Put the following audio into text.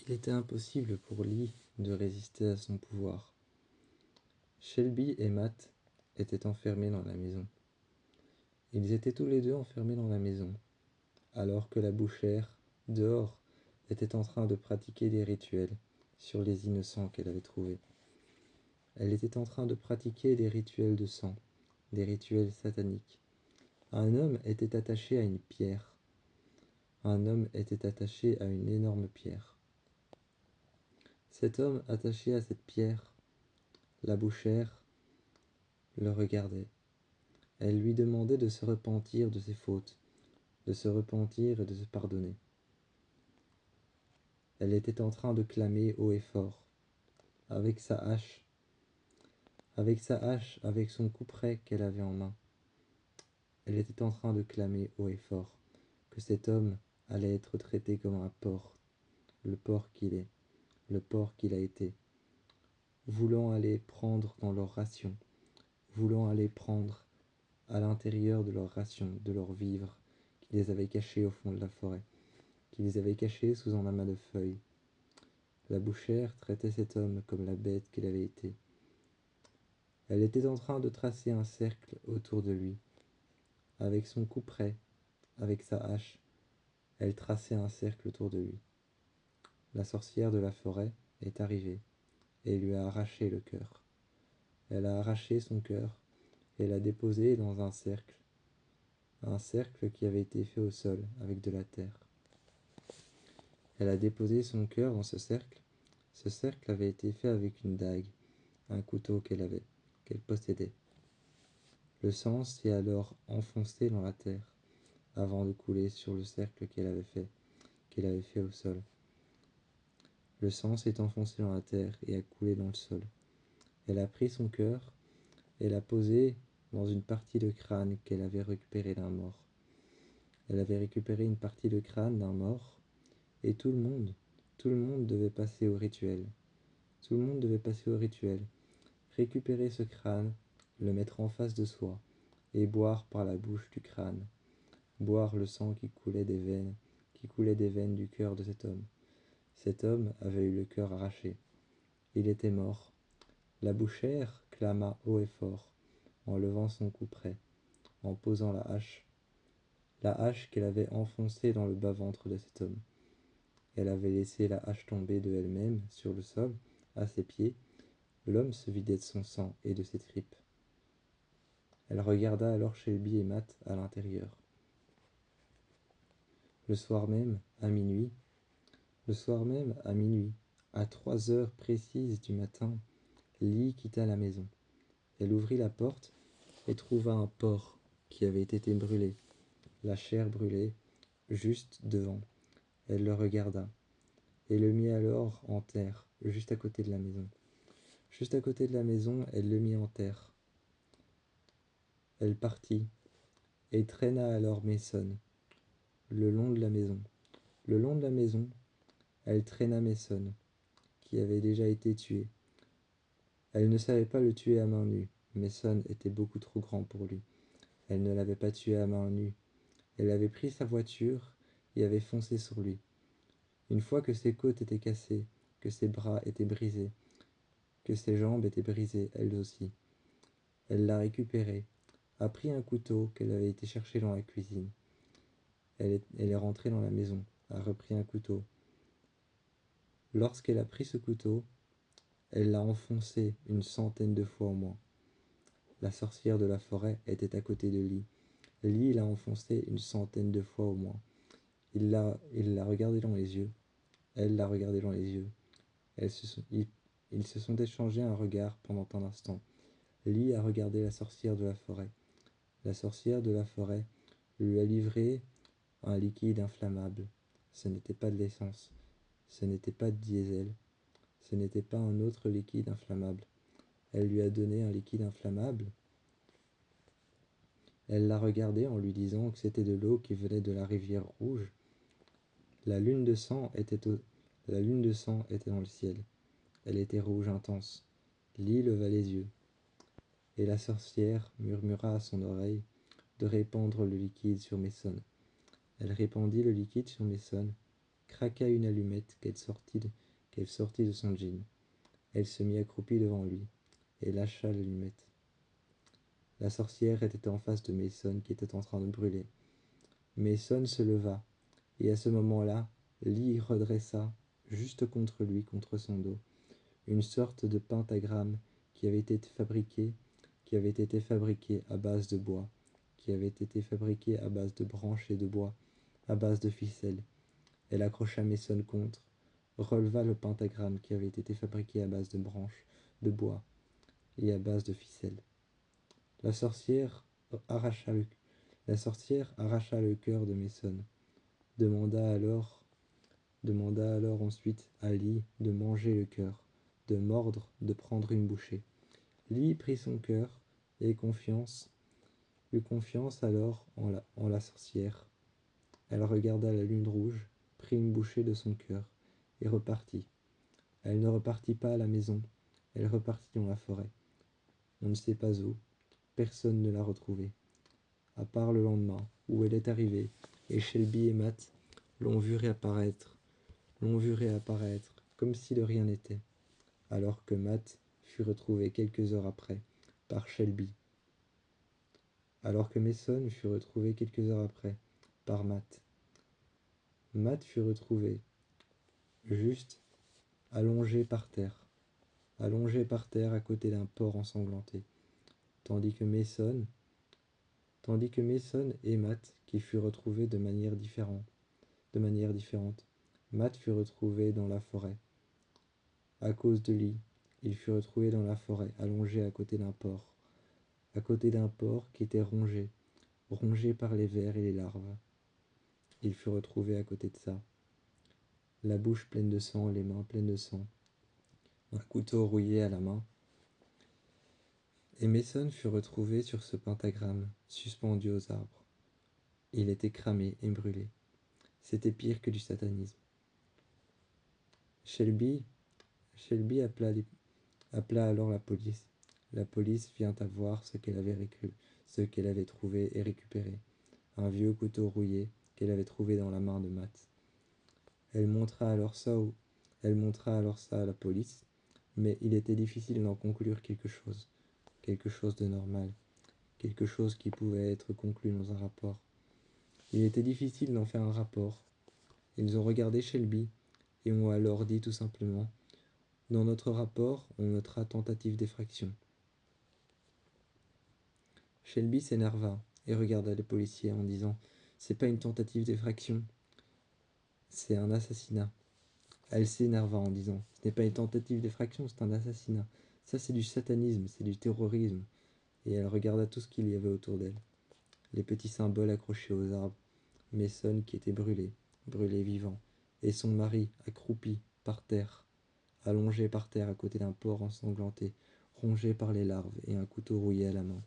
Il était impossible pour Lee de résister à son pouvoir. Shelby et Matt étaient enfermés dans la maison. Ils étaient tous les deux enfermés dans la maison, alors que la bouchère, dehors, était en train de pratiquer des rituels sur les innocents qu'elle avait trouvés. Elle était en train de pratiquer des rituels de sang, des rituels sataniques. Un homme était attaché à une pierre. Un homme était attaché à une énorme pierre. Cet homme attaché à cette pierre, la bouchère, le regardait. Elle lui demandait de se repentir de ses fautes, de se repentir et de se pardonner. Elle était en train de clamer haut et fort, avec sa hache, avec son couperet qu'elle avait en main. Elle était en train de clamer haut et fort que cet homme allait être traité comme un porc, le porc qu'il est, le porc qu'il a été, voulant aller prendre dans leur ration, voulant aller prendre à l'intérieur de leur ration, de leurs vivres, qui les avaient cachés au fond de la forêt, qui les avait cachés sous un amas de feuilles. La bouchère traitait cet homme comme la bête qu'il avait été. Elle était en train de tracer un cercle autour de lui. Avec son couperet, avec sa hache, elle traçait un cercle autour de lui. La sorcière de la forêt est arrivée et lui a arraché le cœur. Elle a arraché son cœur et l'a déposé dans un cercle qui avait été fait au sol avec de la terre. Elle a déposé son cœur dans ce cercle. Ce cercle avait été fait avec une dague, un couteau qu'elle possédait. Le sang s'est alors enfoncé dans la terre avant de couler sur le cercle qu'elle avait fait au sol. Le sang s'est enfoncé dans la terre et a coulé dans le sol. Elle a pris son cœur et l'a posé dans une partie de crâne qu'elle avait récupérée d'un mort. Elle avait récupéré une partie de crâne d'un mort et tout le monde devait passer au rituel. Tout le monde devait passer au rituel, récupérer ce crâne, le mettre en face de soi et boire par la bouche du crâne, boire le sang qui coulait des veines du cœur de cet homme. Cet homme avait eu le cœur arraché. Il était mort. La bouchère clama haut et fort, en levant son couperet, en posant la hache qu'elle avait enfoncée dans le bas-ventre de cet homme. Elle avait laissé la hache tomber de elle-même sur le sol, à ses pieds. L'homme se vidait de son sang et de ses tripes. Elle regarda alors Shelby et Matt à l'intérieur. Le soir même, à minuit, à 3 heures précises du matin, Lee quitta la maison. Elle ouvrit la porte et trouva un porc qui avait été brûlé, la chair brûlée, juste devant. Elle le regarda et le mit alors en terre, juste à côté de la maison. Juste à côté de la maison, elle le mit en terre. Elle partit et traîna alors Mason le long de la maison. Le long de la maison, elle traîna Mason, qui avait déjà été tué. Elle ne savait pas le tuer à main nue. Mason était beaucoup trop grand pour lui. Elle ne l'avait pas tué à main nue. Elle avait pris sa voiture et avait foncé sur lui. Une fois que ses côtes étaient cassées, que ses bras étaient brisés, que ses jambes étaient brisées, elles aussi, elle l'a récupéré, a pris un couteau qu'elle avait été chercher dans la cuisine. Elle est rentrée dans la maison, a repris un couteau. Lorsqu'elle a pris ce couteau, elle l'a enfoncé une centaine de fois au moins. La sorcière de la forêt était à côté de Lee. Lee l'a enfoncé une centaine de fois au moins. Il l'a regardé dans les yeux. Elle l'a regardé dans les yeux. Ils se sont échangés un regard pendant un instant. Lee a regardé la sorcière de la forêt. La sorcière de la forêt lui a livré un liquide inflammable. Ce n'était pas de l'essence. Ce n'était pas de diesel. Ce n'était pas un autre liquide inflammable. Elle lui a donné un liquide inflammable. Elle l'a regardé en lui disant que c'était de l'eau qui venait de la rivière rouge. La lune de sang était dans le ciel. Elle était rouge intense. Lee leva les yeux. Et la sorcière murmura à son oreille de répandre le liquide sur Mason. Elle répandit le liquide sur Mason. craqua une allumette qu'elle sortit de son jean. Elle se mit accroupie devant lui et lâcha l'allumette. La sorcière était en face de Mason qui était en train de brûler. Mason se leva, et à ce moment-là, Lee redressa, juste contre lui, contre son dos, une sorte de pentagramme qui avait été fabriqué à base de bois, qui avait été fabriqué à base de branches et de bois, à base de ficelles. Elle accrocha Mason contre, releva le pentagramme qui avait été fabriqué à base de branches, de bois et à base de ficelles. La sorcière arracha le cœur de Mason, demanda alors ensuite à Lee de manger le cœur, de mordre, de prendre une bouchée. Lee prit son cœur et eut confiance alors en la sorcière. Elle regarda la lune rouge, prit une bouchée de son cœur et repartit. Elle ne repartit pas à la maison, elle repartit dans la forêt. On ne sait pas où, personne ne l'a retrouvée, à part le lendemain, où elle est arrivée, et Shelby et Matt l'ont vue réapparaître, comme si de rien n'était, alors que Matt fut retrouvé quelques heures après par Shelby, alors que Mason fut retrouvé quelques heures après par Matt. Matt fut retrouvé juste allongé par terre à côté d'un porc ensanglanté, tandis que Mason et Matt, qui furent retrouvés de manière différente. Matt fut retrouvé dans la forêt. À cause de Lee, il fut retrouvé dans la forêt, allongé à côté d'un porc qui était rongé par les vers et les larves. Il fut retrouvé à côté de ça, la bouche pleine de sang, les mains pleines de sang, un couteau rouillé à la main. Et Mason fut retrouvé sur ce pentagramme, suspendu aux arbres. Il était cramé et brûlé. C'était pire que du satanisme. Shelby appela alors la police. La police vient à voir ce qu'elle avait trouvé et récupéré. Un vieux couteau rouillé qu'elle avait trouvé dans la main de Matt. Elle montra alors ça à la police, mais il était difficile d'en conclure quelque chose de normal, quelque chose qui pouvait être conclu dans un rapport. Il était difficile d'en faire un rapport. Ils ont regardé Shelby et ont alors dit tout simplement: dans notre rapport, on notera tentative d'effraction. Shelby s'énerva et regarda les policiers en disant: c'est pas une tentative d'effraction, c'est un assassinat. Elle s'énerva en disant: ce n'est pas une tentative d'effraction, c'est un assassinat. Ça, c'est du satanisme, c'est du terrorisme. Et elle regarda tout ce qu'il y avait autour d'elle. Les petits symboles accrochés aux arbres, Mason qui était brûlé vivant, et son mari accroupi par terre, allongé par terre à côté d'un porc ensanglanté, rongé par les larves et un couteau rouillé à la main.